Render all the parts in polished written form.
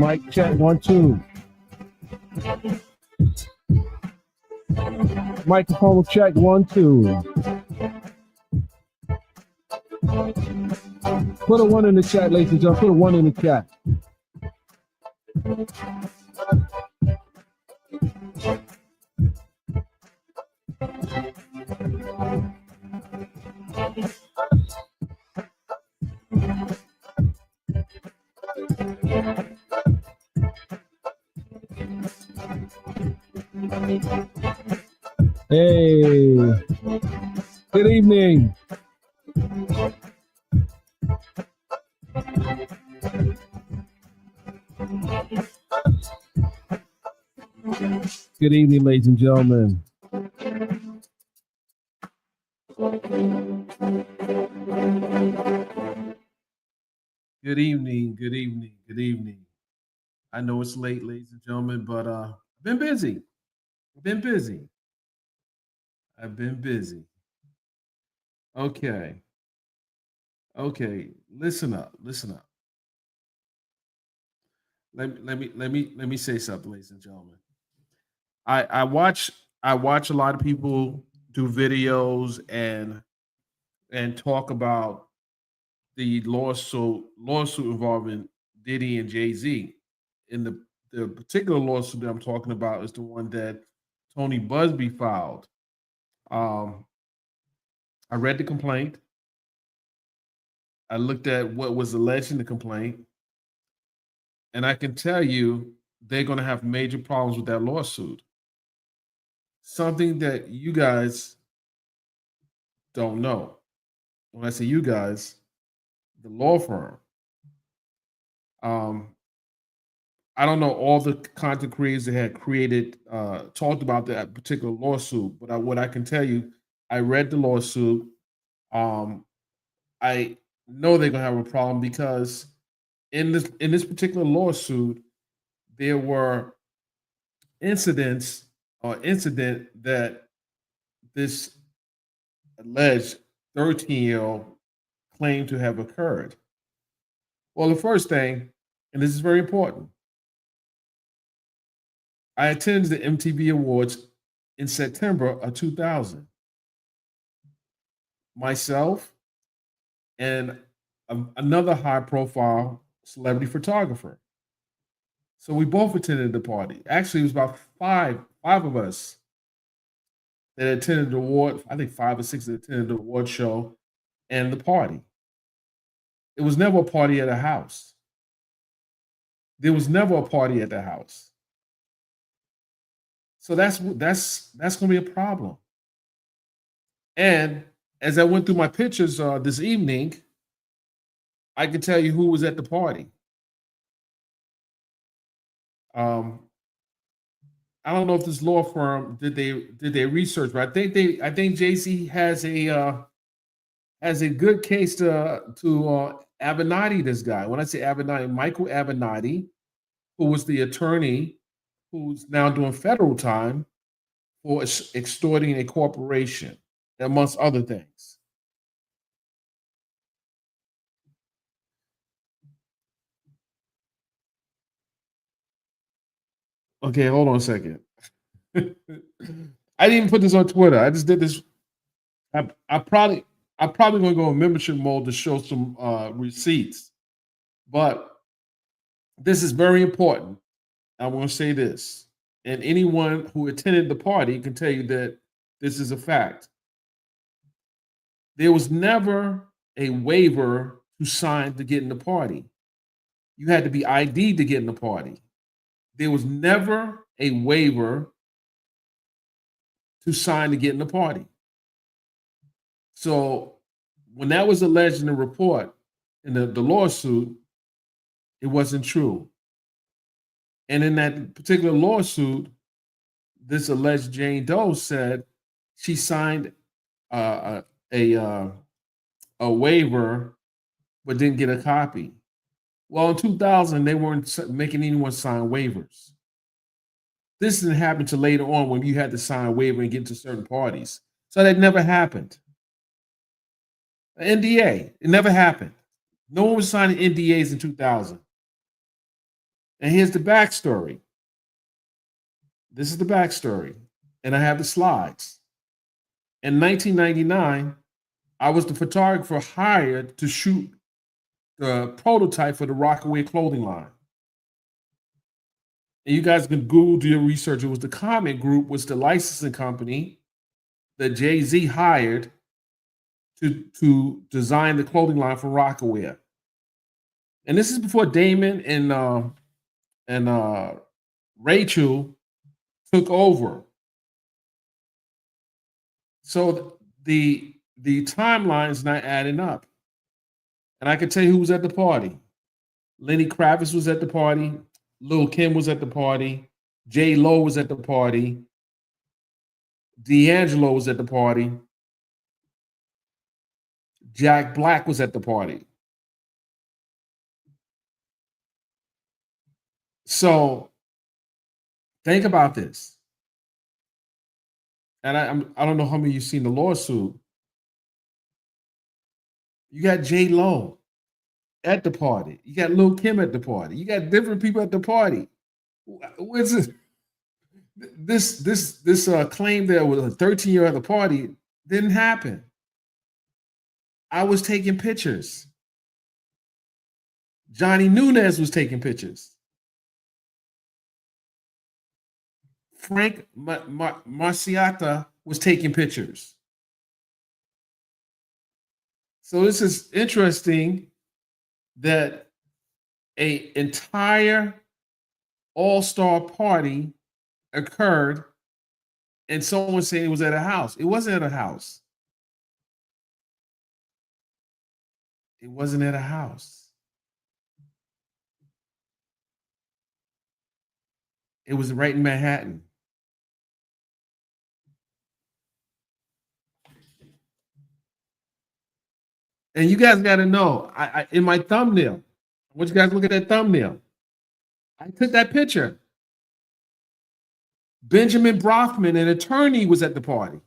Mic check 1 2. Microphone check 1 2. Put a 1 in the chat, ladies and gentlemen. Put a 1 in the chat. Hey, good evening. Good evening, ladies and gentlemen. Good evening, good evening, good evening. I know it's late, ladies and gentlemen, but I've been busy. I've been busy. I've been busy. Okay. Okay. Listen up. Listen up. Let me say something, ladies and gentlemen. I watch a lot of people do videos and talk about the lawsuit involving Diddy and Jay-Z. In the particular lawsuit that I'm talking about is the one that Tony Busby filed. Um, I read the complaint. I looked at what was alleged in the complaint, and I can tell you they're going to have major problems with that lawsuit. Something that you guys don't know. When I say you guys, the law firm. Um, I don't know all the content creators that had created, talked about that particular lawsuit, but what I can tell you, I read the lawsuit. Um, I know they're gonna have a problem because in this particular lawsuit, there were incident that this alleged 13-year-old claimed to have occurred. Well, the first thing, and this is very important, I attended the MTV Awards in September of 2000. Myself and another high profile celebrity photographer. So we both attended the party. Actually, it was about five of us that attended the award. I think 5 or 6 that attended the award show and the party. It was never a party at a house. There was never a party at the house. So that's going to be a problem. And as I went through my pictures this evening, I can tell you who was at the party. Um, I don't know if this law firm did they research, but I think JC has a good case to Avenatti. This guy, when I say Avenatti, Michael Avenatti, who was the attorney who's now doing federal time for extorting a corporation, amongst other things. Okay, hold on a second. I didn't even put this on Twitter. I just did this. I probably gonna go in membership mode to show some receipts, but this is very important. I want to say this, and anyone who attended the party can tell you that this is a fact. There was never a waiver to sign to get in the party. You had to be ID'd to get in the party. There was never a waiver to sign to get in the party. So when that was alleged in the report, in the lawsuit, it wasn't true. And in that particular lawsuit, this alleged Jane Doe said she signed a waiver but didn't get a copy. Well, in 2000, they weren't making anyone sign waivers. This didn't happen till later on when you had to sign a waiver and get to certain parties. So that never happened. An NDA, it never happened. No one was signing NDAs in 2000. And here's the backstory. This is the backstory. And I have the slides. In 1999, I was the photographer hired to shoot the prototype for the Rockaway clothing line. And you guys can Google, do your research. It was the Comet Group, was the licensing company that Jay-Z hired to design the clothing line for Rockaway. And this is before Damon and Rachel took over. So the timeline is not adding up. And I can tell you who was at the party. Lenny Kravitz was at the party. Lil' Kim was at the party. J. Lo was at the party. D'Angelo was at the party. Jack Black was at the party. So think about this. And I don't know how many of you've seen the lawsuit. You got J. Lo at the party. You got Lil' Kim at the party. You got different people at the party. What's this claim there was a 13-year at the party didn't happen. I was taking pictures. Johnny Nunez was taking pictures. Frank Marciata was taking pictures. So this is interesting that an entire all-star party occurred and someone saying it was at a house. It wasn't at a house. It wasn't at a house. It was right in Manhattan. And you guys got to know, I in my thumbnail, I want you guys to look at that thumbnail. I took that picture. Benjamin Brofman, an attorney, was at the party.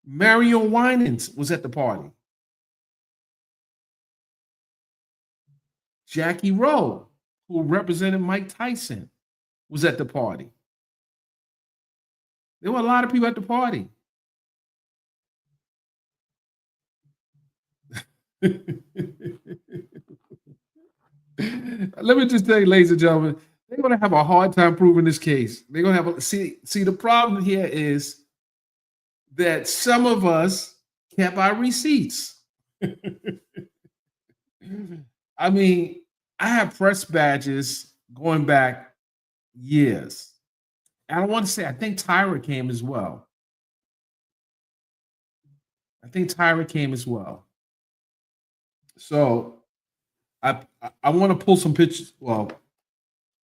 Mario Winans was at the party. Jackie Rowe, who represented Mike Tyson, was at the party. There were a lot of people at the party. Let me just tell you, ladies and gentlemen, they're going to have a hard time proving this case. They're going to have see the problem here is that some of us kept our receipts. I mean, I have press badges going back years. I don't want to say, I think Tyra came as well. So I want to pull some pictures. Well,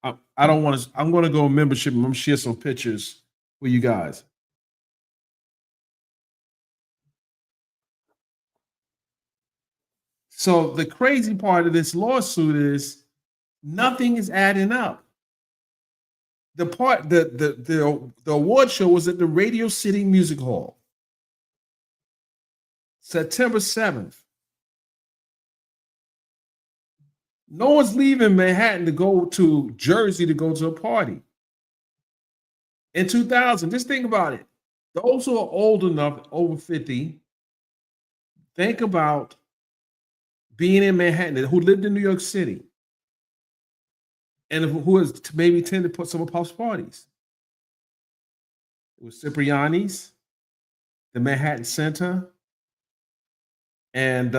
I don't want to. I'm going to go membership. I'm going to share some pictures with you guys. So the crazy part of this lawsuit is nothing is adding up. The award show was at the Radio City Music Hall, September 7th. No one's leaving Manhattan to go to Jersey to go to a party. In 2000, just think about it. Those who are old enough, over 50, think about being in Manhattan, who lived in New York City, and who has maybe tended to put some of Puff's parties. It was Cipriani's, the Manhattan Center, And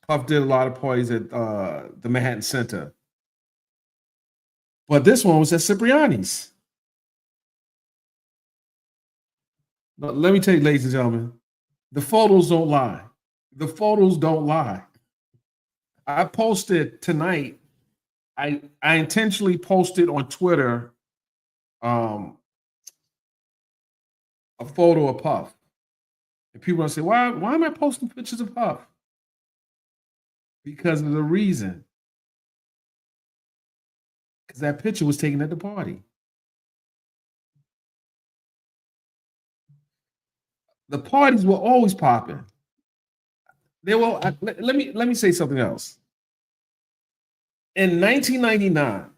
Puff did a lot of parties at the Manhattan Center. But this one was at Cipriani's. But let me tell you, ladies and gentlemen, the photos don't lie. The photos don't lie. I posted tonight. I intentionally posted on Twitter a photo of Puff. And people are say, why am I posting pictures of Puff? Because of the reason. Because that picture was taken at the party. The parties were always popping. They were. Let me say something else. In 1999,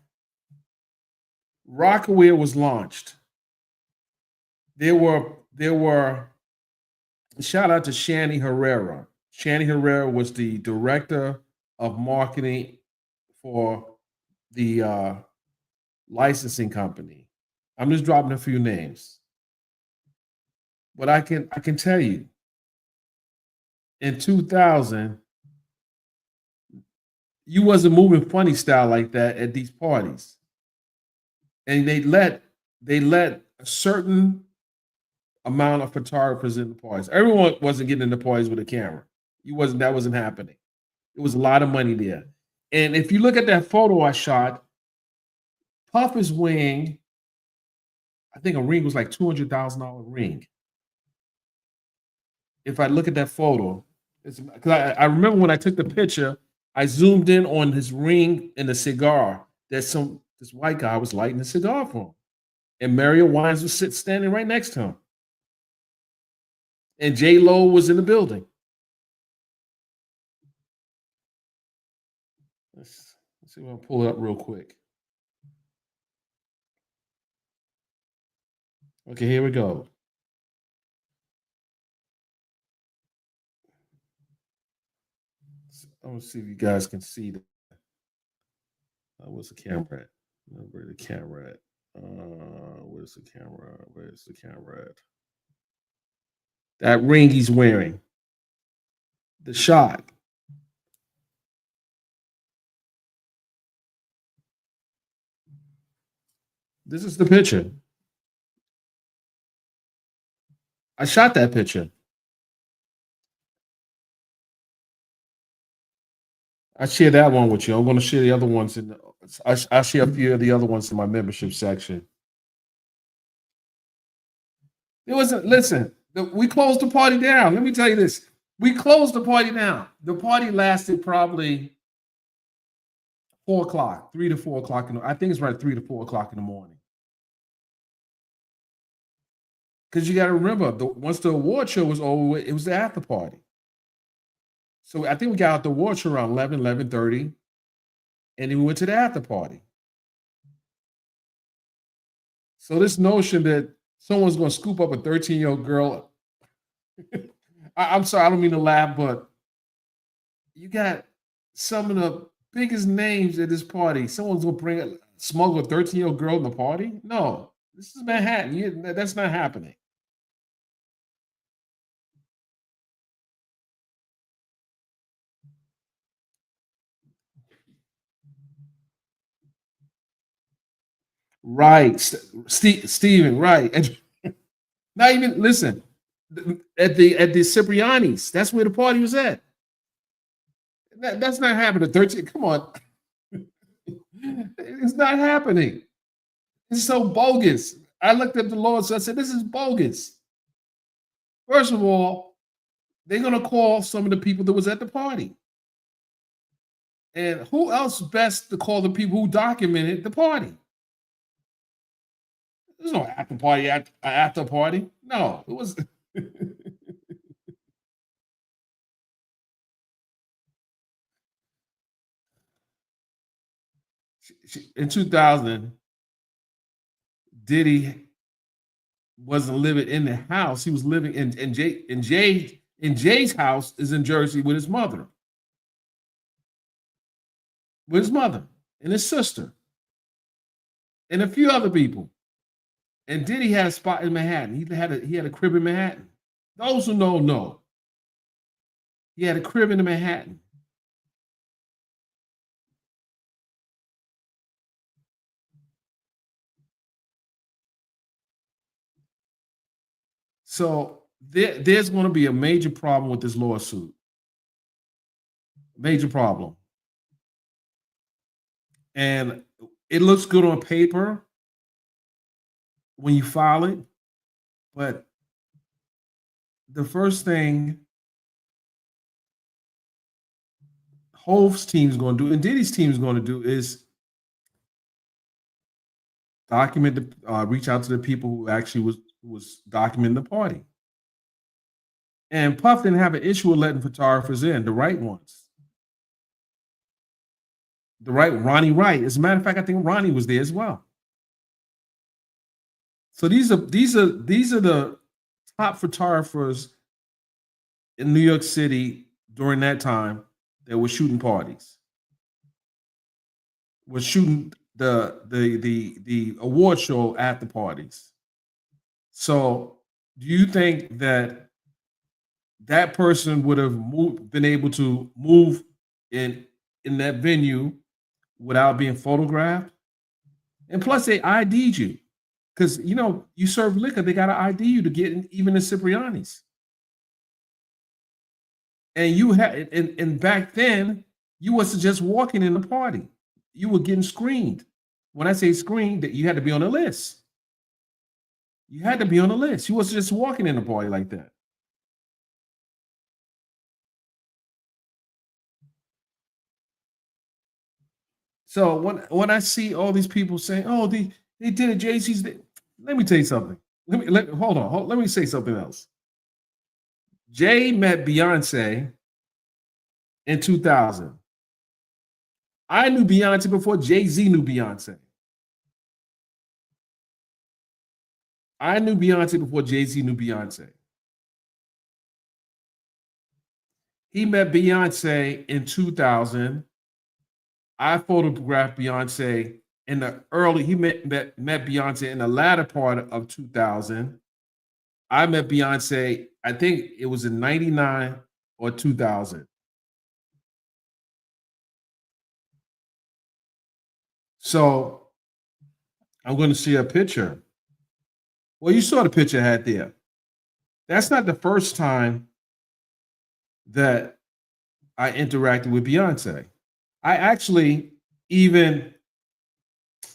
Rockaware was launched. There were. Shout out to Shani Herrera. Shani Herrera was the director of marketing for the licensing company. I'm just dropping a few names, but I can tell you, in 2000, you wasn't moving funny style like that at these parties, and they let a certain amount of photographers in the parties. Everyone wasn't getting in the parties with a camera. That wasn't happening. It was a lot of money there. And if you look at that photo I shot, Puff is wearing, I think a ring was like $200,000 ring. If I look at that photo, because I remember when I took the picture, I zoomed in on his ring and the cigar that this white guy was lighting a cigar for him. And Mario Wines was standing right next to him. And J Lo was in the building. Let's see if I can pull it up real quick. Okay, here we go. I'm gonna see if you guys can see that. Where's the camera at? Where's the camera at? Where's the camera? Where's the camera at? That ring he's wearing. The shot. This is the picture. I shot that picture. I share that one with you. I'm going to share the other ones I share a few of the other ones in my membership section. It wasn't. Listen, we closed the party down. Let me tell you this: we closed the party down. The party lasted probably 4 o'clock, 3 to 4 o'clock. I think it's right 3 to 4 o'clock in the morning. Because you got to remember, once the award show was over, it was the after party. So I think we got out the award show around 11, 11:30, and then we went to the after party. So this notion that someone's going to scoop up a 13-year-old girl, I'm sorry, I don't mean to laugh, but you got some of the biggest names at this party. Someone's going to smuggle a 13-year-old girl in the party? No, this is Manhattan. That's not happening. Right, Steven, right. And not even listen at the Cipriani's. That's where the party was at. That's not happening. 13. Come on, it's not happening. It's so bogus. I looked at the law, so I said, "This is bogus." First of all, they're gonna call some of the people that was at the party, and who else best to call the people who documented the party? There's no after party after party. No, it was. In 2000, Diddy wasn't living in the house. He was living in Jay's house is in Jersey with his mother. With his mother and his sister. And a few other people. And Diddy had a spot in Manhattan. He had a crib in Manhattan. Those who know. He had a crib in Manhattan. So there's going to be a major problem with this lawsuit. Major problem. And it looks good on paper when you file it, but the first thing Hove's team is going to do, and Diddy's team is going to do, is reach out to the people who actually was documenting the party. And Puff didn't have an issue with letting photographers in, the right ones. The right Ronnie Wright. As a matter of fact, I think Ronnie was there as well. So these are the top photographers in New York City during that time that were shooting parties. Was shooting the award show at the parties. So do you think that that person would have been able to move in that venue without being photographed? And plus, they ID'd you because you serve liquor. They got to ID you to get in, even in Cipriani's. And you had, and back then, you wasn't just walking in the party; you were getting screened. When I say screened, that you had to be on a list. You had to be on a list. You wasn't just walking in the party like that. So when I see all these people saying, "Oh, they did it," Jay-Z's, let me tell you something. Hold on. Let me say something else. Jay met Beyonce in 2000. I knew Beyonce before Jay-Z knew Beyonce. I knew Beyonce before Jay-Z knew Beyonce. He met Beyonce in 2000. I photographed Beyonce in the early, he met Beyonce in the latter part of 2000. I met Beyonce, I think it was in 99 or 2000. So I'm going to see a picture. Well, you saw the picture I had there. That's not the first time that I interacted with Beyonce. I actually even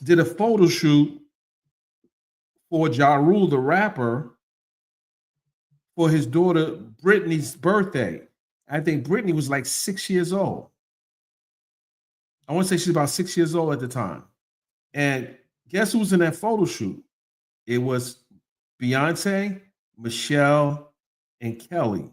did a photo shoot for Ja Rule, the rapper, for his daughter Brittany's birthday. I think Brittany was like 6 years old. I want to say she's about 6 years old at the time. And guess who was in that photo shoot? It was Beyonce, Michelle, and Kelly.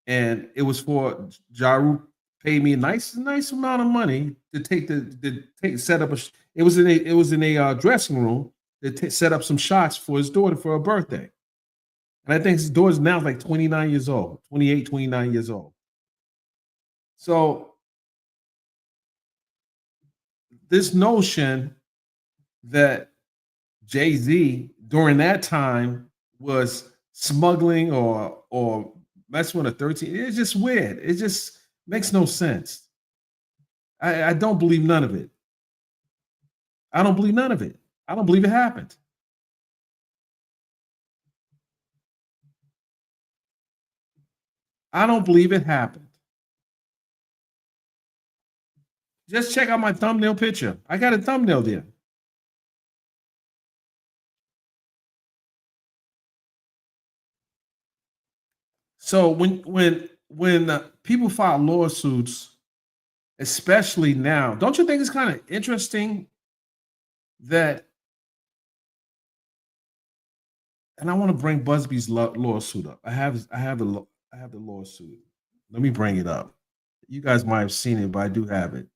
And it was for Ja Rule paid me a nice amount of money to set up it was in a dressing room to set up some shots for his daughter for her birthday. And I think his daughter's now like 29 years old, 28, 29 years old. So this notion that Jay-Z during that time was smuggling or messing with a 13, it's just weird. It just makes no sense. I don't believe none of it. I don't believe none of it. I don't believe it happened. I don't believe it happened. Just check out my thumbnail picture. I got a thumbnail there. So when people file lawsuits, especially now, don't you think it's kind of interesting that? And I want to bring Busby's lawsuit up. I have the lawsuit. Let me bring it up. You guys might have seen it, but I do have it.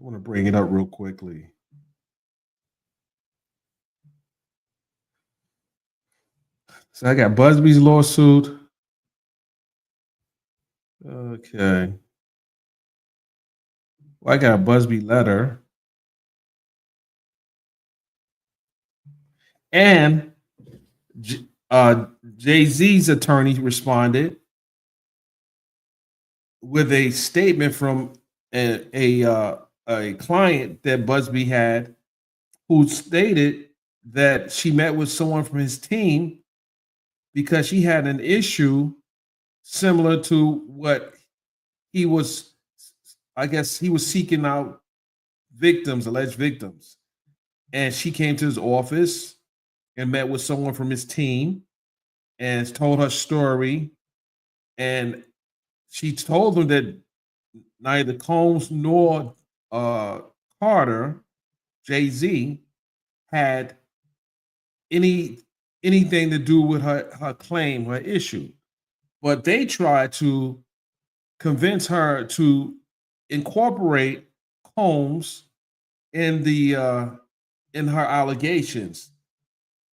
I want to bring it up real quickly. So I got Busby's lawsuit. Okay. Well, I got a Busby letter, and Jay Z's attorney responded with a statement from a client that Busby had, who stated that she met with someone from his team because she had an issue similar to what he was. I guess he was seeking out victims, alleged victims, and she came to his office and met with someone from his team and told her story. And she told them that neither Combs nor uh, Carter, Jay Z, had any anything to do with her claim, her issue. But they tried to convince her to incorporate Combs in the in her allegations,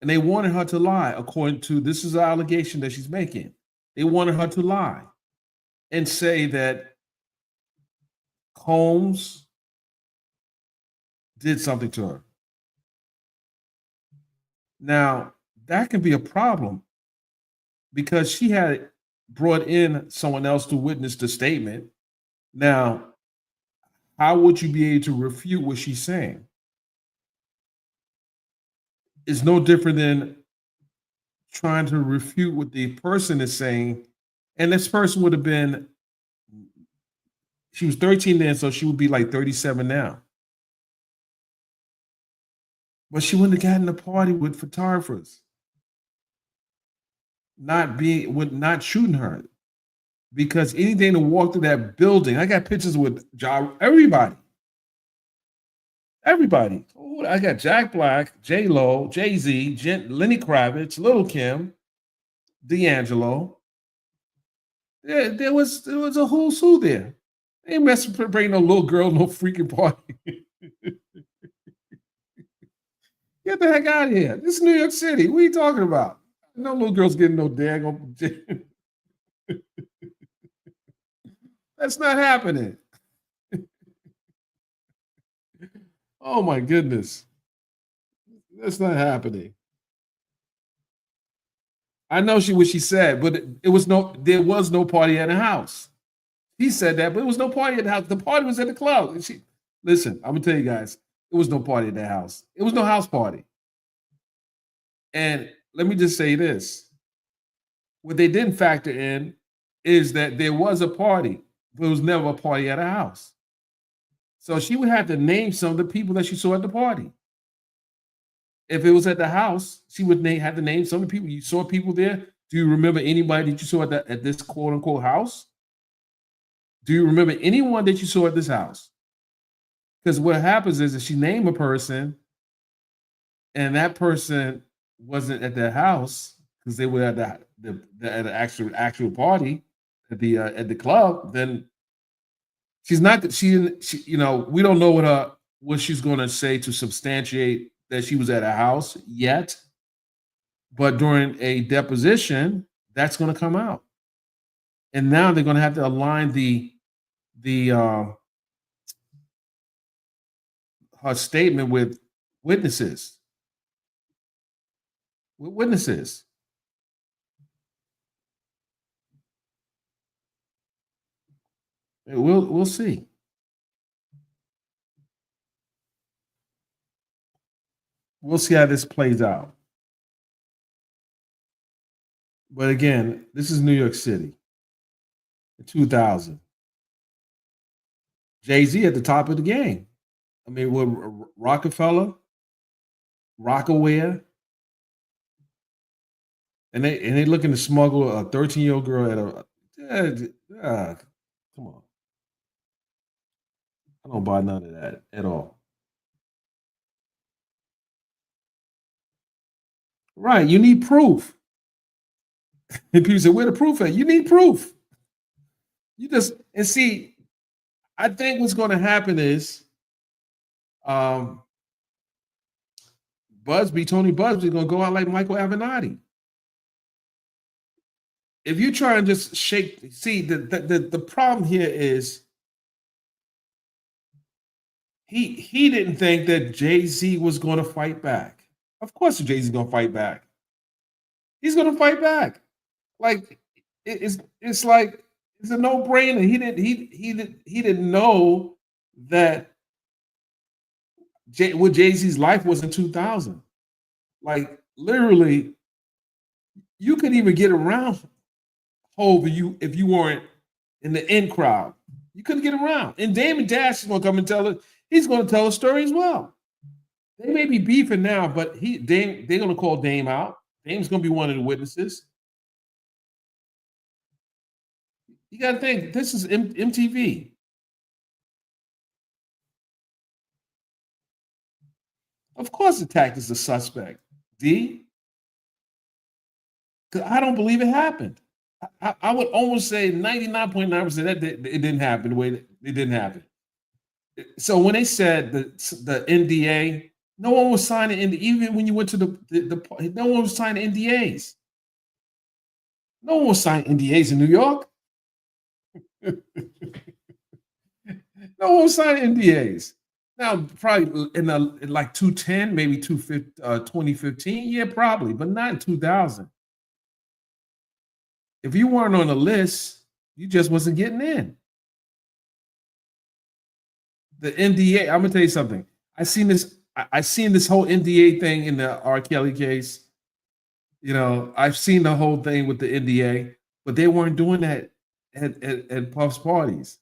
and they wanted her to lie. According to this is an allegation that she's making, they wanted her to lie and say that Combs did something to her. Now, that can be a problem because she had brought in someone else to witness the statement. Now, how would you be able to refute what she's saying? It's no different than trying to refute what the person is saying. And this person would have been, she was 13 then, so she would be like 37 now. But she wouldn't have gotten a party with photographers, not shooting her. Because anything to walk through that building, I got pictures with everybody. Everybody. Oh, I got Jack Black, J Lo, Jay Z, Lenny Kravitz, Little Kim, D'Angelo. There was a whole slew there. They ain't messing bring no little girl, no freaking party. Get the heck out of here. This is New York City. What are you talking about? No little girls getting no daggone. That's not happening. Oh my goodness. That's not happening. I know what she said, but there was no party at the house. He said that, but it was no party at the house. The party was at the club. And listen, I'm gonna tell you guys, it was no party at that house. It was no house party. And let me just say this: what they didn't factor in is that there was a party, but it was never a party at a house. So she would have to name some of the people that she saw at the party. If it was at the house, she would have to name some of the people. You saw people there. Do you remember anybody that you saw at this quote unquote house? Do you remember anyone that you saw at this house? Because what happens is if she named a person and that person wasn't at their house because they were at at the actual party at the club, then she's not she we don't know what she's going to say to substantiate that she was at a house yet, but during a deposition that's going to come out, and now they're going to have to align the her statement with witnesses with witnesses. We'll see. We'll see how this plays out. But again, this is New York City in 2000. Jay Z at the top of the game. I mean, with Rockefeller, Rockaware, and they looking to smuggle a 13-year-old girl at come on. I don't buy none of that at all. Right. You need proof. And people say, where the proof at? You need proof. You just and see, I think what's going to happen is um Tony Busby, going to go out like Michael Avenatti. if you try and just shake, see the problem here is he didn't think that Jay-Z was going to fight back. Of course, Jay-Z's going to fight back. He's going to fight back. Like it's like it's a no brainer. He didn't know that what Jay-Z's life was in 2000. Like literally, you could even get around Hov if you weren't in the in crowd. You couldn't get around. And Damon Dash is going to come and tell it. He's going to tell a story as well. They may be beefing now, but they're going to call Dame out. Dame's going to be one of the witnesses. You got to think this is MTV. Of course, Attack is a suspect. D. Because I don't believe it happened. I would almost say 99.9% that it didn't happen the way that it didn't happen. So when they said the NDA, no one was signing even when you went to the no one was signing NDAs. No one was signing NDAs in New York. No one was signing NDAs. Now, probably in like 210, maybe 2015, yeah, probably, but not in 2000. If you weren't on the list, you just wasn't getting in. The NDA, I'm gonna tell you something. I seen this whole NDA thing in the R. Kelly case. You know, I've seen the whole thing with the NDA, but they weren't doing that at Puff's parties.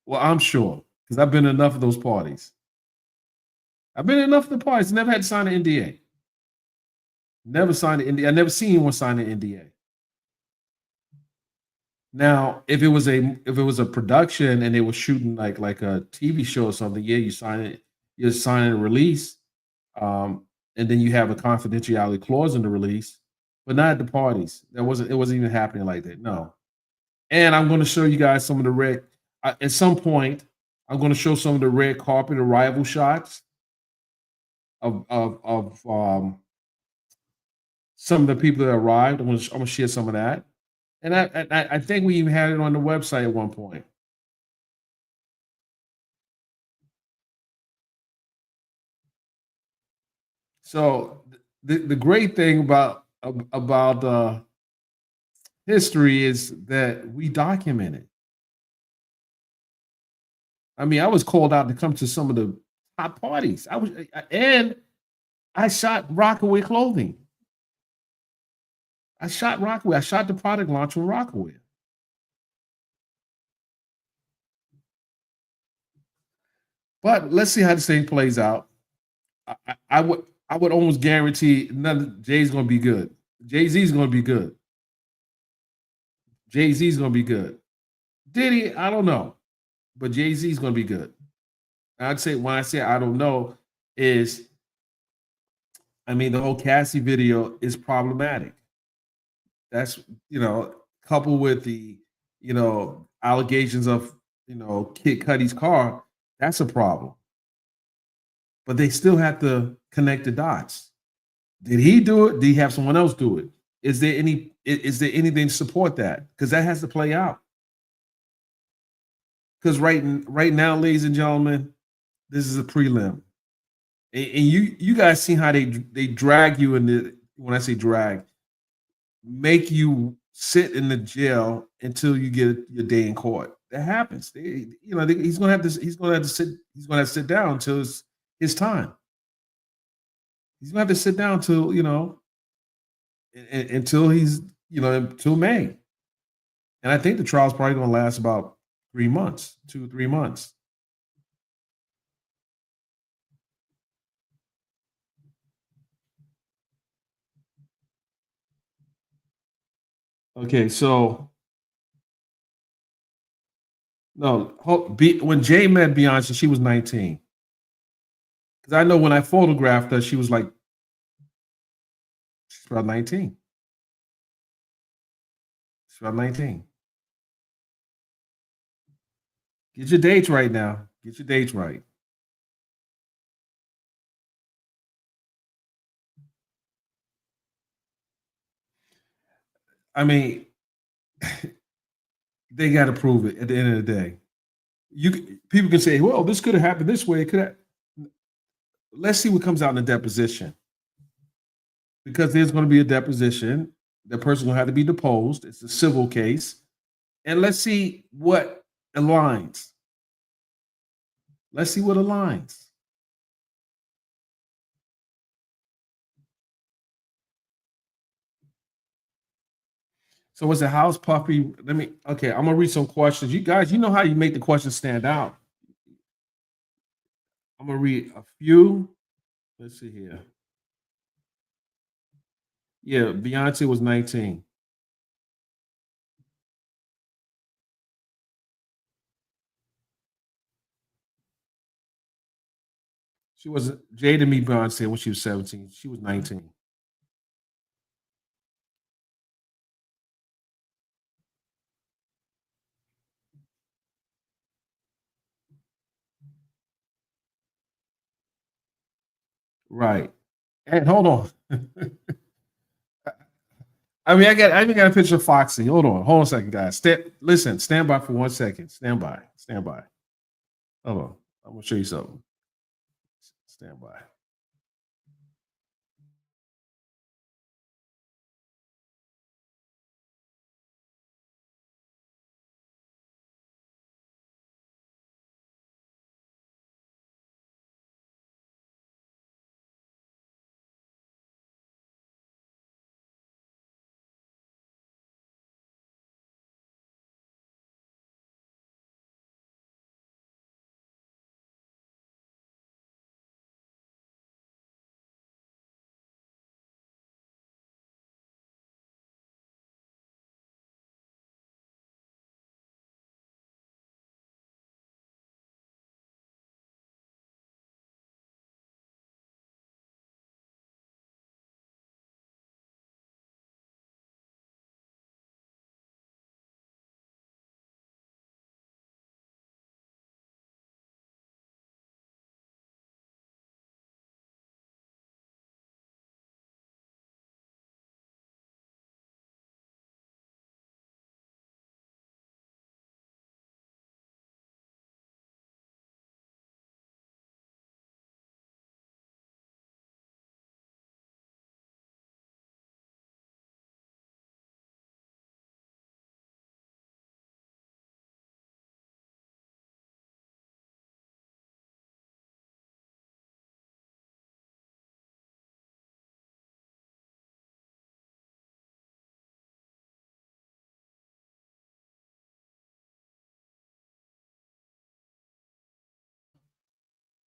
Well, I'm sure because I've been to enough of those parties. I've been to enough of the parties. Never had to sign an NDA. Never signed an NDA. I never seen anyone sign an NDA. Now, if it was a production and they were shooting like a TV show or something, yeah, you sign it. You're signing a release, and then you have a confidentiality clause in the release, but not at the parties. It wasn't even happening like that. No. And I'm going to show you guys some of the red. At some point, I'm going to show some of the red carpet arrival shots of some of the people that arrived. I'm going to share some of that, and I think we even had it on the website at one point. So the great thing about history is that we document it. I mean, I was called out to come to some of the top parties. And I shot Rockaway clothing. I shot Rockaway. I shot the product launch with Rockaway. But let's see how this thing plays out. I would almost guarantee none. Jay's going to be good. Jay Z's going to be good. Jay Z's going to be good. Diddy, I don't know, but Jay Z's going to be good. I'd say when I say I don't know is, I mean, the whole Cassie video is problematic. That's coupled with the allegations of Kid Cudi's car. That's a problem. But they still have to connect the dots. Did he do it? Did he have someone else do it? Is there anything to support that? Because that has to play out. Because right now, ladies and gentlemen, this is a prelim, and you guys see how they drag you in the. When I say drag, make you sit in the jail until you get your day in court. That happens. He's gonna have to. He's gonna have to sit. He's gonna have to sit down until it's his time. He's gonna have to sit down until until he's until May. And I think the trial's probably gonna last about 3 months, 2 or 3 months. Okay, so no, when Jay met Beyonce, she was 19. Because I know when I photographed her, she was like she's about 19. She's about 19. Get your dates right now. Get your dates right. I mean, they got to prove it at the end of the day. People can say, "Well, this could have happened this way." It could have. Let's see what comes out in the deposition, because there's going to be a deposition. The person will have to be deposed. It's a civil case, and let's see what aligns. Let's see what aligns. So was the house puppy? Let me. Okay, I'm gonna read some questions. You guys, you know how you make the questions stand out. I'm gonna read a few. Let's see here. Yeah, Beyonce was 19. She was Jada Me Beyonce when she was 17. She was 19. Right. And hold on. I even got a picture of Foxy. Hold on a second, guys. Listen, stand by for 1 second. Stand by. Hold on. I'm gonna show you something. Stand by.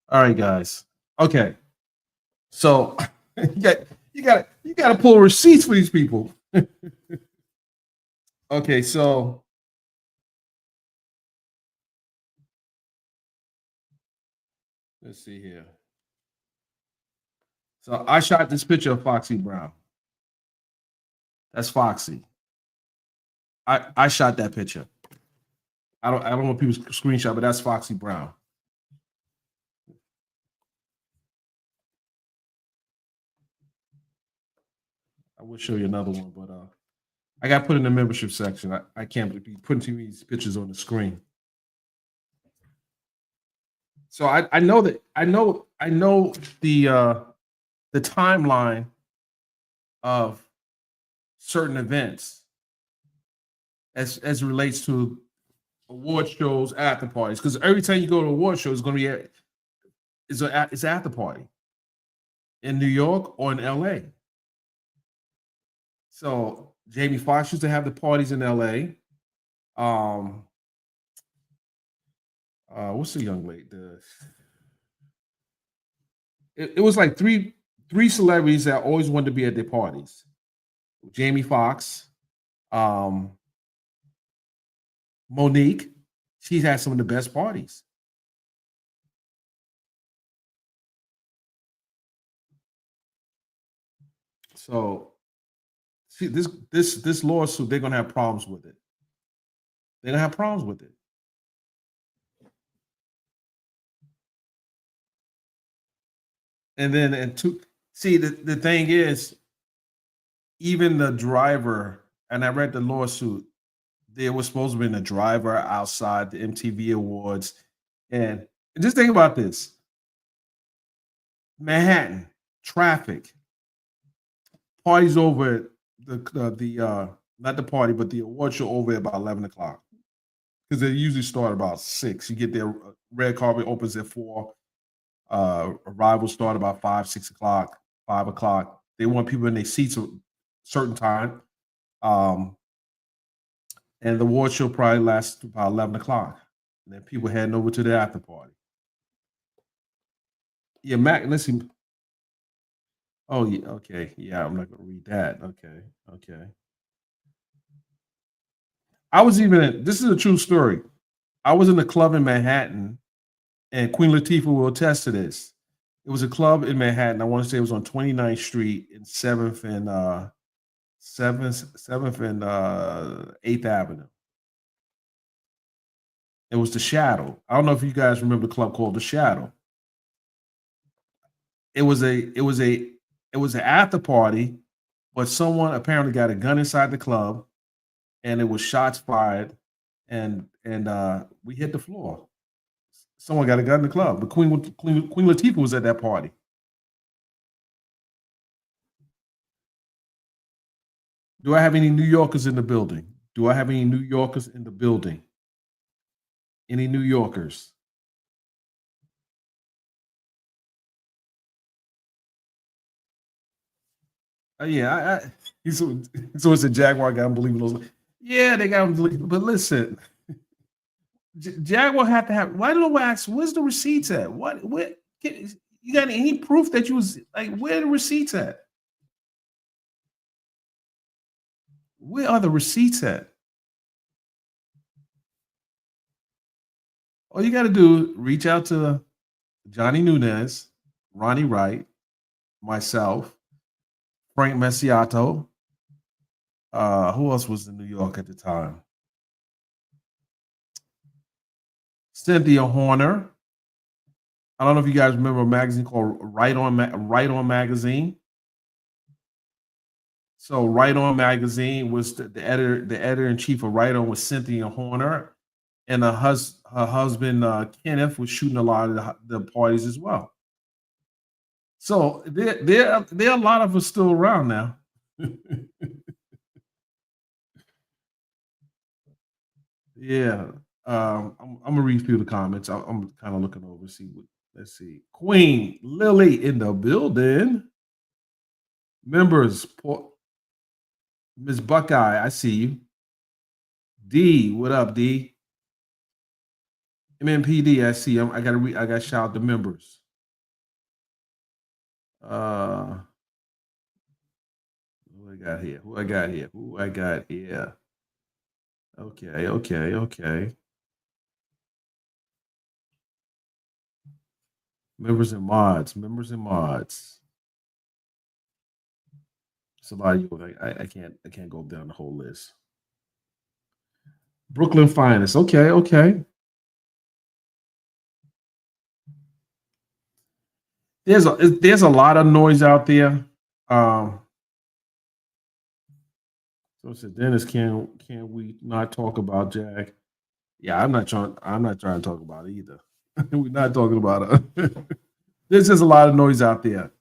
All right, guys. Okay. So you got to pull receipts for these people. Okay, so let's see here. So I shot this picture of Foxy Brown. That's Foxy. I shot that picture. I don't want people to screenshot, but that's Foxy Brown. I will show you another one, but I got put in the membership section. I can't be putting too many pictures on the screen. So I know that I know the timeline of certain events as it relates to award shows, after parties. Because every time you go to an award show, it's going to be it's after party in New York or in L.A. So Jamie Foxx used to have the parties in L.A. Um, what's the young lady? It was like three celebrities that always wanted to be at their parties. Jamie Foxx, um, Monique. She's had some of the best parties. So see this lawsuit, they're gonna have problems with it. They're gonna have problems with it. And then see the thing is, even the driver, and I read the lawsuit, there was supposed to be a driver outside the MTV Awards. And just think about this. Manhattan, traffic, parties over the not the party, but the award show over at about 11 o'clock. Because they usually start about 6. You get there, red carpet opens at 4. Arrivals start about 5, 6 o'clock, 5 o'clock. They want people in their seats a certain time. And the award show probably lasts about 11 o'clock. And then people heading over to the after party. Yeah, Mac, listen. Oh, yeah, okay. Yeah, I'm not going to read that. Okay, okay. I was this is a true story. I was in a club in Manhattan, and Queen Latifah will attest to this. It was a club in Manhattan. I want to say it was on 29th Street and 7th and 7th and 8th Avenue. It was the Shadow. I don't know if you guys remember the club called the Shadow. It was an after party, but someone apparently got a gun inside the club, and it was shots fired, and we hit the floor. Someone got a gun in the club, but Queen Latifah was at that party. Do I have any New Yorkers in the building? Do I have any New Yorkers in the building? Any New Yorkers? Yeah, so it's a Jaguar guy. I'm believing those. Yeah, they got him. But listen, Jaguar had to have. Why don't I ask? Where's the receipts at? What? You got any proof that you was like? Where are the receipts at? Where are the receipts at? All you got to do, reach out to Johnny Nunez, Ronnie Wright, myself, Frank Messiato. Who else was in New York at the time? Cynthia Horner. I don't know if you guys remember a magazine called Right On Magazine. So Right On Magazine was the editor in chief of Right On was Cynthia Horner, and her husband Kenneth was shooting a lot of the parties as well. So there are a lot of us still around now. Yeah. I'm gonna read through the comments. I'm kind of looking over, see what. Let's see. Queen Lily in the building. Members, Miss Buckeye, I see you. D, what up, D? MMPD, I see him. I gotta shout out the members. Who I got here? Who I got here? Okay. Members and mods. It's a lot of you. I can't go down the whole list. Brooklyn Finest. Okay. There's a lot of noise out there. So said Dennis, can we not talk about Jack? Yeah, I'm not trying to talk about it either. We're not talking about it. There's just a lot of noise out there.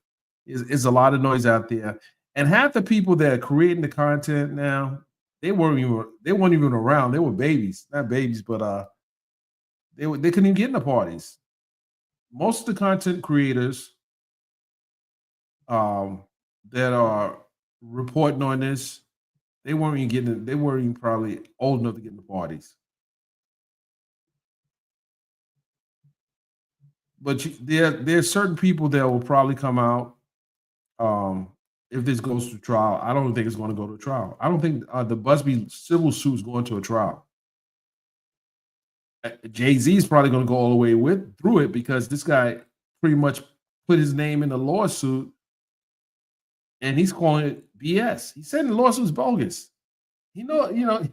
It's a lot of noise out there. And half the people that are creating the content now, they weren't even around. They were babies. Not babies, but they couldn't even get in the parties. Most of the content creators that are reporting on this, they weren't even probably old enough to get in the parties. But there are certain people that will probably come out if this goes to trial. I don't think it's going to go to trial. I don't think the Busby civil suit is going to a trial. Jay-Z is probably going to go all the way through it because this guy pretty much put his name in the lawsuit, and he's calling it BS. He said the lawsuit's bogus. You know,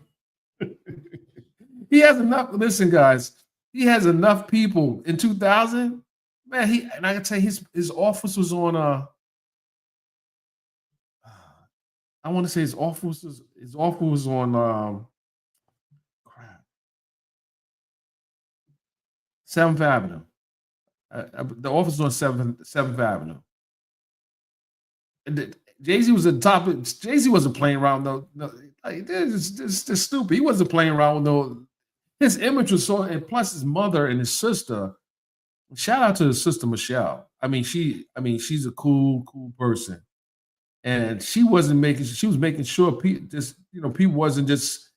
he has enough. Listen, guys, he has enough people in 2000. Man, he and I can tell you his office was on I want to say his office was on crap, 7th Avenue. The office was on Seventh Avenue. Jay Z was at the top. Jay Z wasn't playing around though. No, like, this stupid. He wasn't playing around with no. His image was so, and plus his mother and his sister. Shout out to his sister Michelle. She's a cool person, and she wasn't making. She was making sure people wasn't just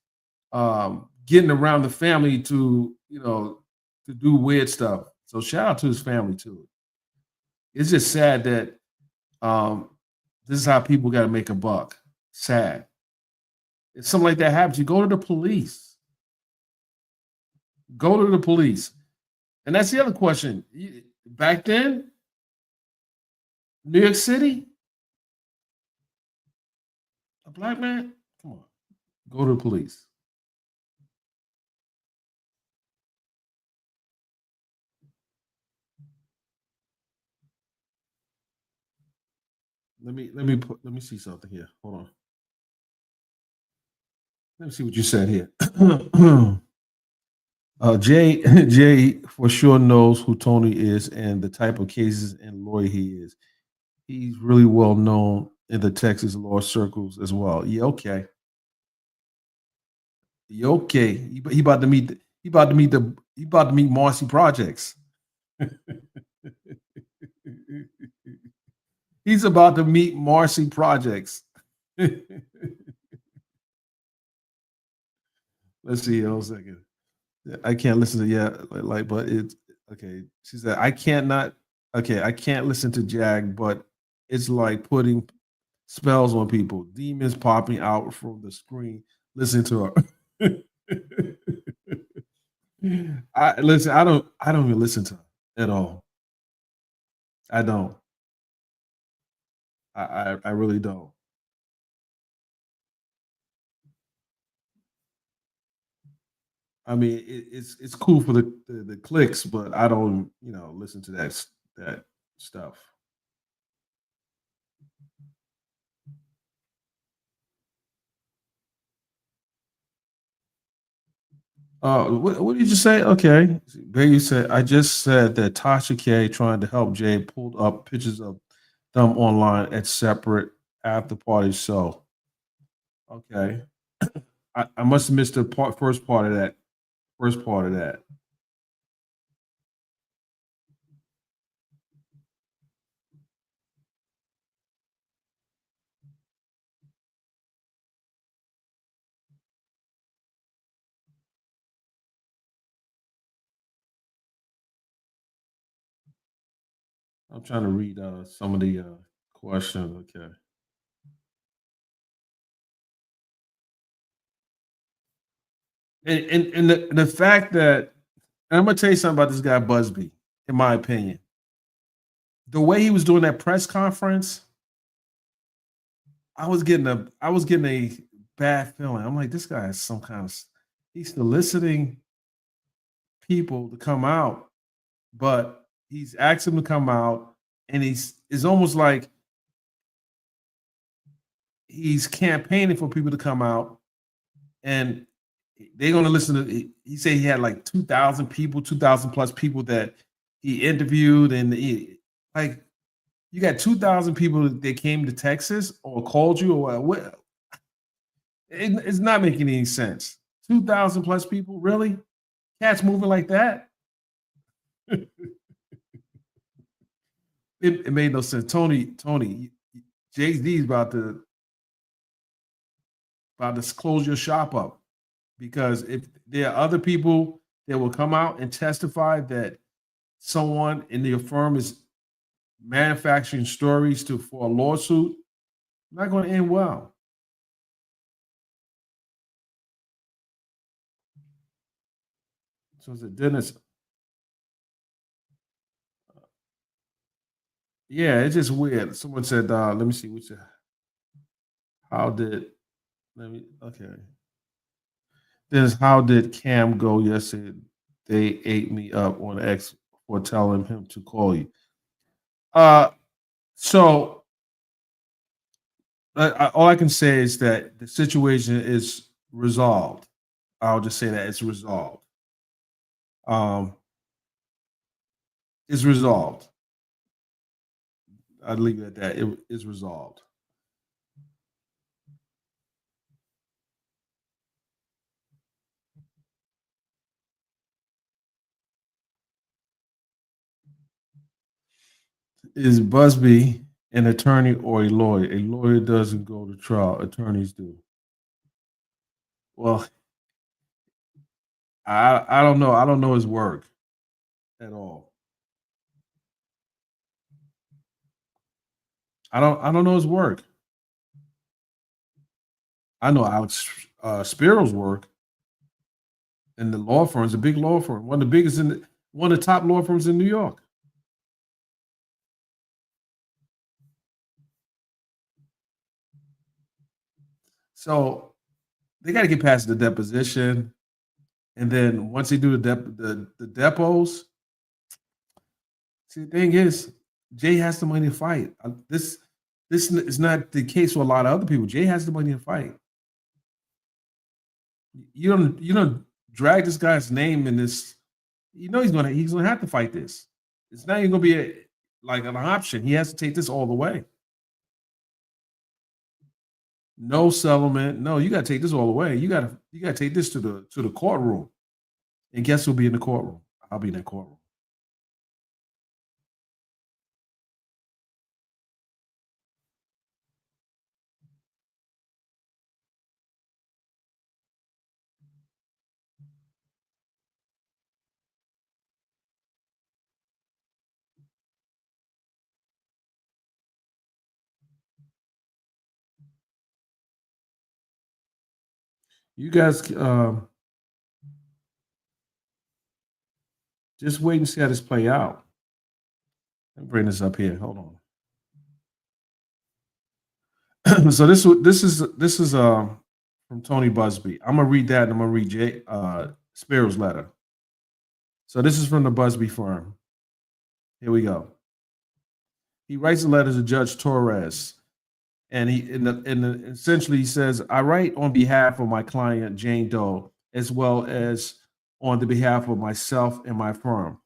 getting around the family to do weird stuff. So shout out to his family too. It's just sad that um, this is how people got to make a buck. Sad. If something like that happens, you go to the police. Go to the police. And that's the other question. Back then, New York City, a black man, come on, go to the police. Let me see something here. Hold on. Let me see what you said here. Jay Jay for sure knows who Tony is and the type of cases and lawyer he is. He's really well known in the Texas law circles as well. Yeah, okay. Yeah, okay. He about to meet. He about to meet Marcy Projects. He's about to meet Marcy Projects. Let's see. Hold on a second. Yeah, I can't listen to but it's okay. She said I can't not. Okay, I can't listen to Jag, but it's like putting spells on people. Demons popping out from the screen. Listen to her. I listen. I don't even listen to her at all. I don't. I really don't. I mean, it's cool for the clicks, but I don't listen to that stuff. What did you say? Okay, there you said. I just said that Tasha K trying to help Jay pulled up pictures of them online at separate after parties. So okay, I must have missed the first part of that. First part of that. I'm trying to read some of the questions. Okay, and the fact that and I'm gonna tell you something about this guy Busby. In my opinion, the way he was doing that press conference, I was getting a bad feeling. I'm like, this guy is some kind of he's soliciting people to come out, but he's asking them to come out, and it's almost like he's campaigning for people to come out, and they're gonna listen to. He said he had like 2,000 people, 2,000 plus people that he interviewed, and like you got 2,000 people that came to Texas or called you or what? It's not making any sense. 2,000 plus people, really? Cats moving like that? It made no sense. Tony, Jay Z's about to close your shop up because if there are other people that will come out and testify that someone in your firm is manufacturing stories for a lawsuit, not going to end well. So it's a Dennis. Yeah, it's just weird. Someone said, let me see how did let me okay. This how did Cam go yesterday? They ate me up on X for telling him to call you. Uh, so all I can say is that the situation is resolved. I'll just say that it's resolved. Um, it's resolved. I'd leave it at that. It is resolved. Is Busby an attorney or a lawyer? A lawyer doesn't go to trial. Attorneys do. Well, I don't know. I don't know his work at all. I don't know his work. I know Alex Spiro's work in the law firm. It's a big law firm, one of the biggest one of the top law firms in New York. So they got to get past the deposition, and then once they do the depots, see the thing is, Jay has the money to fight. This is not the case with a lot of other people. Jay has the money to fight. You don't drag this guy's name in this. You know he's gonna have to fight this. It's not even gonna be like an option. He has to take this all the way. No settlement. No, you got to take this all the way. You got to take this to the courtroom. And guess who'll be in the courtroom? I'll be in that courtroom. You guys just wait and see how this play out. Let me bring this up here. Hold on. So this is from Tony Busby. I'm gonna read that and I'm gonna read Jay Spiro's letter. So this is from the Busby firm. Here we go. He writes a letter to Judge Torres, and essentially he says, "I write on behalf of my client Jane Doe, as well as on the behalf of myself and my firm,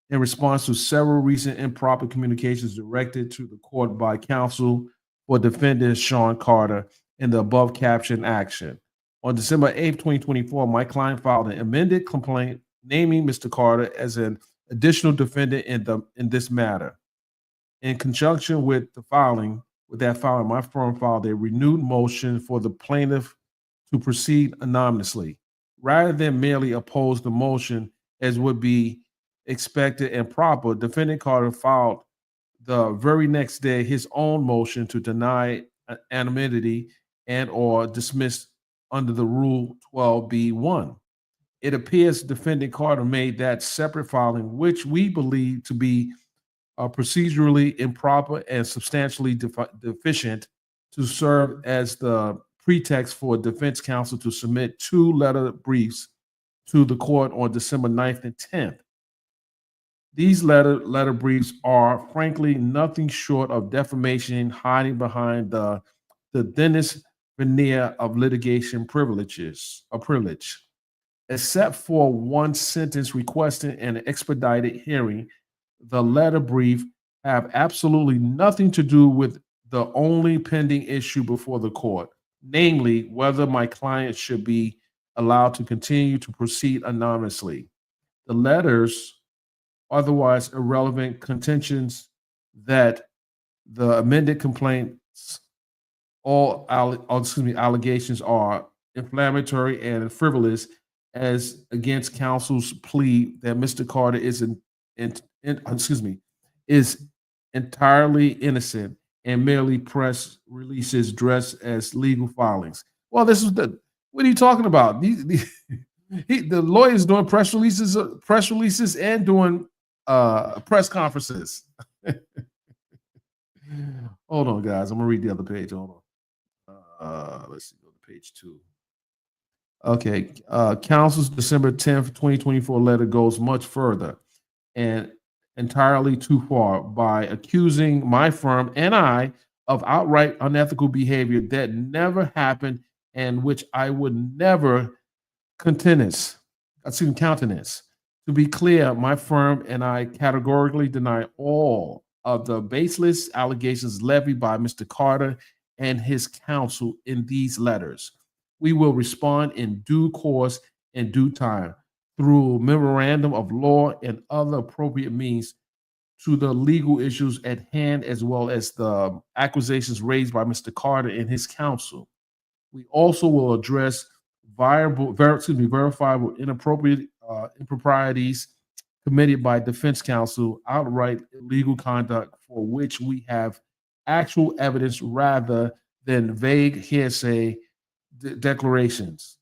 in response to several recent improper communications directed to the court by counsel for defendant Sean Carter in the above captioned action. On December 8th, 2024, my client filed an amended complaint naming Mr. Carter as an additional defendant in this matter. In conjunction with that filing, my firm filed a renewed motion for the plaintiff to proceed anonymously, rather than merely oppose the motion as would be expected and proper. Defendant Carter filed the very next day his own motion to deny anonymity and or dismiss under the Rule 12b-1. It appears defendant Carter made that separate filing, which we believe to be procedurally improper and substantially deficient, to serve as the pretext for defense counsel to submit two letter briefs to the court on December 9th and 10th. These letter briefs are frankly nothing short of defamation, hiding behind the thinnest veneer of litigation privilege. Except for one sentence requesting an expedited hearing, the letter brief have absolutely nothing to do with the only pending issue before the court, namely whether my client should be allowed to continue to proceed anonymously. The letters, otherwise irrelevant contentions that the amended complaints, allegations are inflammatory and frivolous as against counsel's plea that Mr. Carter is entirely innocent and merely press releases dressed as legal filings. Well, this is what are you talking about? The lawyers doing press releases and doing press conferences. Hold on, guys. I'm gonna read the other page. Hold on. Let's see, go to page 2. Okay. Counsel's December 10th, 2024 letter goes much further and entirely too far by accusing my firm and I of outright unethical behavior that never happened and which I would never countenance. To be clear, my firm and I categorically deny all of the baseless allegations levied by Mr. Carter and his counsel in these letters. We will respond in due course and due time through memorandum of law and other appropriate means to the legal issues at hand, as well as the accusations raised by Mr. Carter and his counsel. We also will address verifiable inappropriate improprieties committed by defense counsel, outright illegal conduct for which we have actual evidence rather than vague hearsay declarations.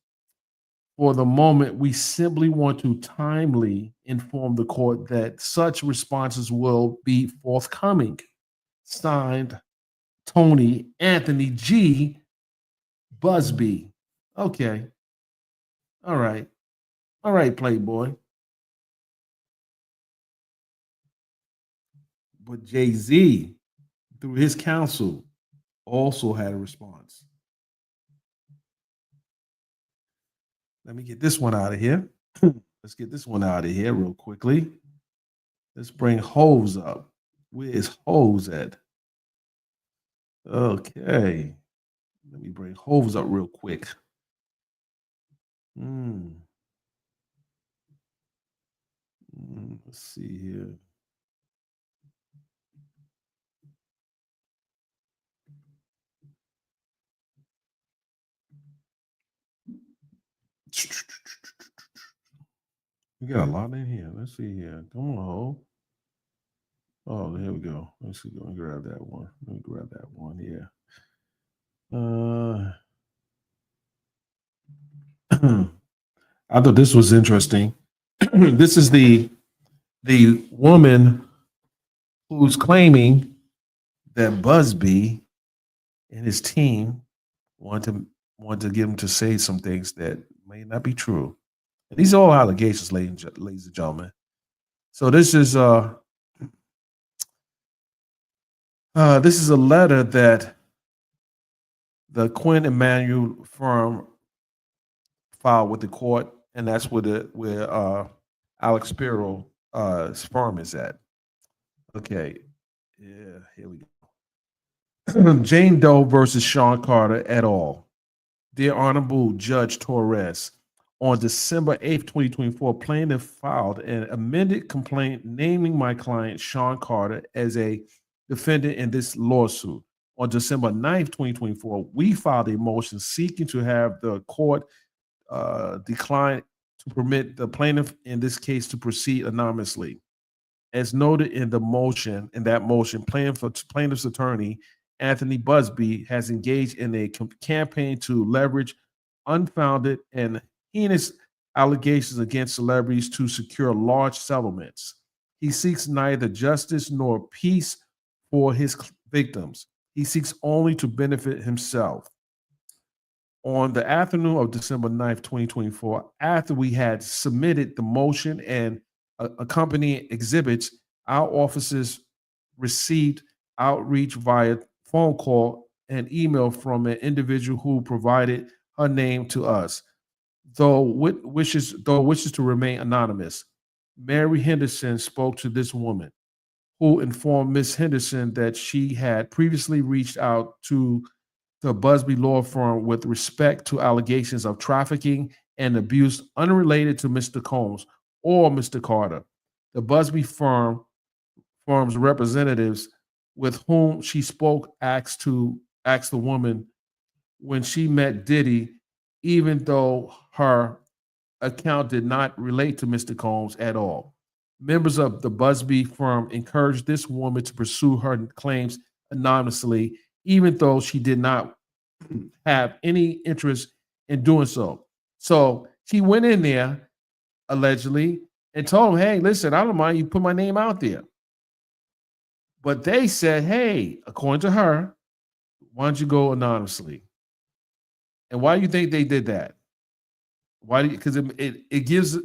For the moment, we simply want to timely inform the court that such responses will be forthcoming. Signed, Tony Anthony G. Busby. Okay. All right. All right, Playboy. But Jay-Z, through his counsel, also had a response. Let me get this one out of here. Let's get this one out of here real quickly. Let's bring Hoes up. Where is Hoes at? Okay. Let me bring Hoes up real quick. Let's see here. We got a lot in here. Let's see here. Come on, Ho. Oh, here we go. Let's see. Let me grab that one. Let me grab that one here. I thought this was interesting. This is the woman who's claiming that Busby and his team want to get him to say some things that may not be true. And these are all allegations, ladies and gentlemen. So this is a letter that the Quinn Emanuel firm filed with the court, and that's where Alex Spiro's firm is at. Okay, yeah, here we go. Jane Doe versus Sean Carter et al. Dear Honorable Judge Torres, on December 8th, 2024, plaintiff filed an amended complaint naming my client Sean Carter as a defendant in this lawsuit. On December 9th, 2024, we filed a motion seeking to have the court decline to permit the plaintiff in this case to proceed anonymously. As noted in that motion, plaintiff's attorney, Anthony Busby, has engaged in a campaign to leverage unfounded and heinous allegations against celebrities to secure large settlements. He seeks neither justice nor peace for his victims. He seeks only to benefit himself. On the afternoon of December 9th, 2024, after we had submitted the motion and accompanying exhibits, our offices received outreach via phone call and email from an individual who provided her name to us, though wishes to remain anonymous. Mary Henderson spoke to this woman, who informed Ms. Henderson that she had previously reached out to the Busby law firm with respect to allegations of trafficking and abuse unrelated to Mr. Combs or Mr. Carter. The Busby firm's representatives with whom she spoke asked the woman when she met Diddy, even though her account did not relate to Mr. Combs at all. Members of the Busby firm encouraged this woman to pursue her claims anonymously, even though she did not have any interest in doing so. So she went in there, allegedly, and told him, hey, listen, I don't mind you put my name out there. But they said, hey, according to her, why don't you go anonymously? And why do you think they did that? Why? Because it gives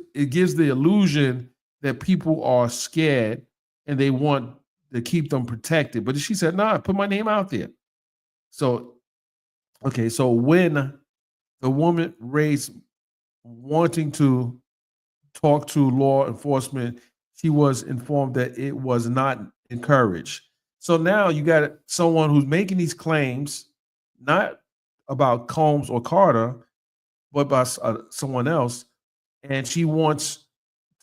the illusion that people are scared and they want to keep them protected. But she said, "Nah, put my name out there." So okay, so when the woman raised wanting to talk to law enforcement, she was informed that it was not encouraged. So now you got someone who's making these claims, not about Combs or Carter, but about someone else, and she wants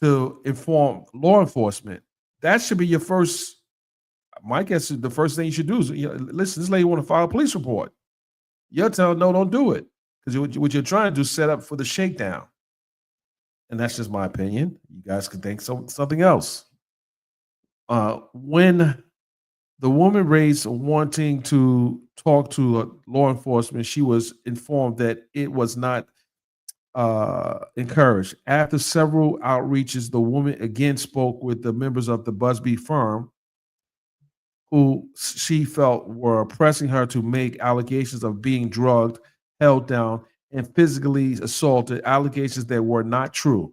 to inform law enforcement. That should be your first. My guess is the first thing you should do is, listen, this lady want to file a police report. You're telling no, don't do it, because what you're trying to do is set up for the shakedown. And that's just my opinion. You guys could think something else. When the woman raised wanting to talk to law enforcement, she was informed that it was not encouraged. After several outreaches, the woman again spoke with the members of the Busby firm, who she felt were pressing her to make allegations of being drugged, held down, and physically assaulted, allegations that were not true.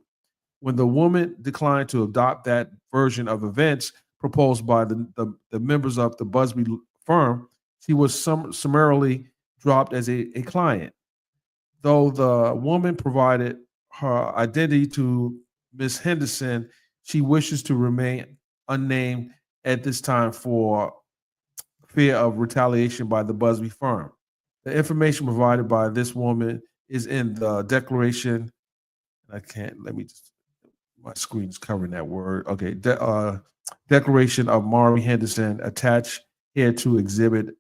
When the woman declined to adopt that version of events proposed by the members of the Busby firm, she was summarily dropped as a client. Though the woman provided her identity to Ms. Henderson, she wishes to remain unnamed at this time for fear of retaliation by the Busby firm. The information provided by this woman is in the declaration. I can't, let me just, my screen's covering that word. Okay. Declaration of Maury Henderson attached here to Exhibit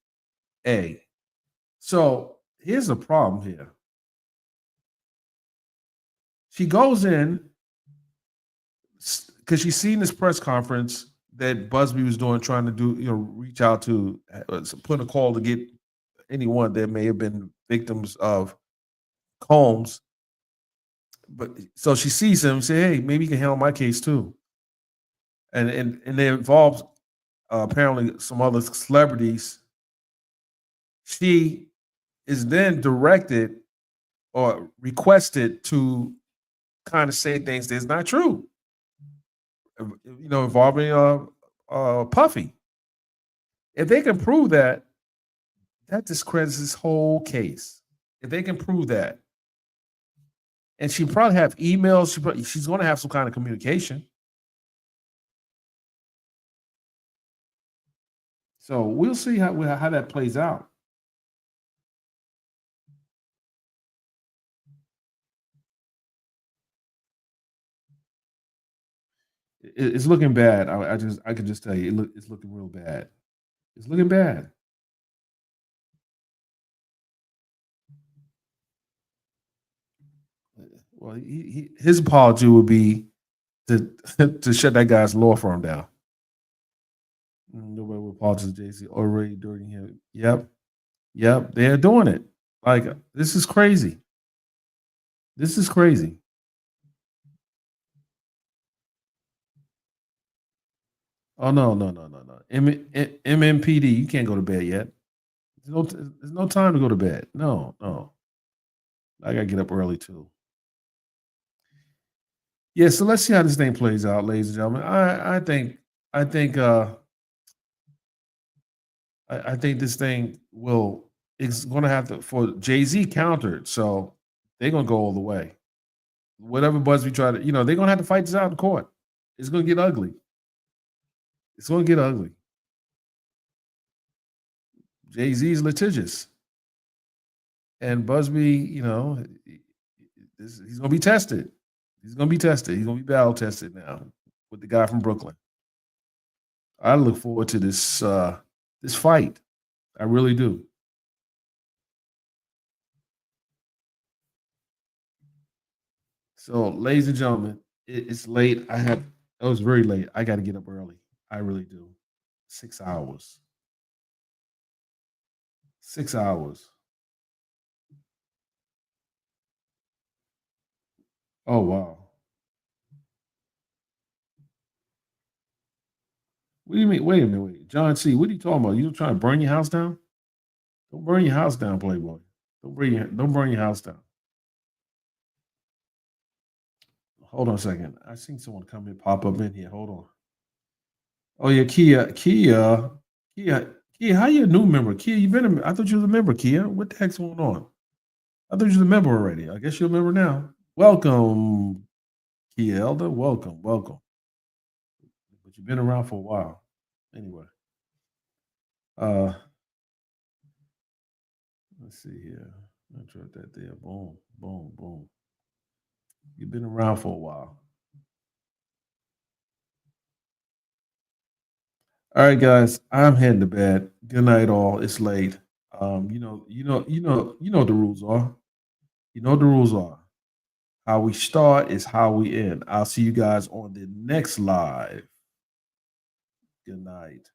A. So here's the problem here. She goes in because she's seen this press conference that Busby was doing, trying to do, reach out to, put a call to get anyone that may have been victims of Combs. But so she sees him and say, "Hey, maybe you can handle my case too." And they involved apparently some other celebrities. She is then directed or requested to kind of say things that's not true, involving Puffy. If they can prove that, that discredits this whole case. If they can prove that, and she probably have emails, she's going to have some kind of communication. So we'll see how that plays out. It's looking bad. I can just tell you, it's looking real bad. It's looking bad. Well, his apology would be to to shut that guy's law firm down. Nobody will apologize to JC already during him. Yep, yep, they're doing it. Like, this is crazy. This is crazy. Oh, no, no, no, no, no. MMPD, you can't go to bed yet. There's no time to go to bed. No, no. I gotta get up early too. Yeah, so let's see how this thing plays out, ladies and gentlemen. I think I think this thing will it's gonna have to, for Jay-Z countered, so they're gonna go all the way. Whatever Busby try to, they're gonna have to fight this out in court. It's gonna get ugly. It's gonna get ugly. Jay-Z is litigious. And Busby, he's gonna be tested. He's gonna be tested. He's gonna be battle tested now with the guy from Brooklyn. I look forward to this fight. I really do. So, ladies and gentlemen, it's late. It was very late. I got to get up early. I really do. 6 hours. 6 hours. Oh wow. What do you mean? Wait a minute. Wait, John C. What are you talking about? You trying to burn your house down? Don't burn your house down, Playboy. Don't burn your house down. Hold on a second. I seen someone come in, pop up in here. Hold on. Oh yeah, Kia. How you a new member? Kia, you been? I thought you was a member. Kia, what the heck's going on? I thought you was a member already. I guess you're a member now. Welcome, Kia Elder. Welcome, welcome. But you've been around for a while. Anyway, uh, let's see here. Let's try that there. Boom, boom, boom. You've been around for a while. All right, guys. I'm heading to bed. Good night, all. It's late. You know what the rules are. You know what the rules are. How we start is how we end. I'll see you guys on the next live. Good night.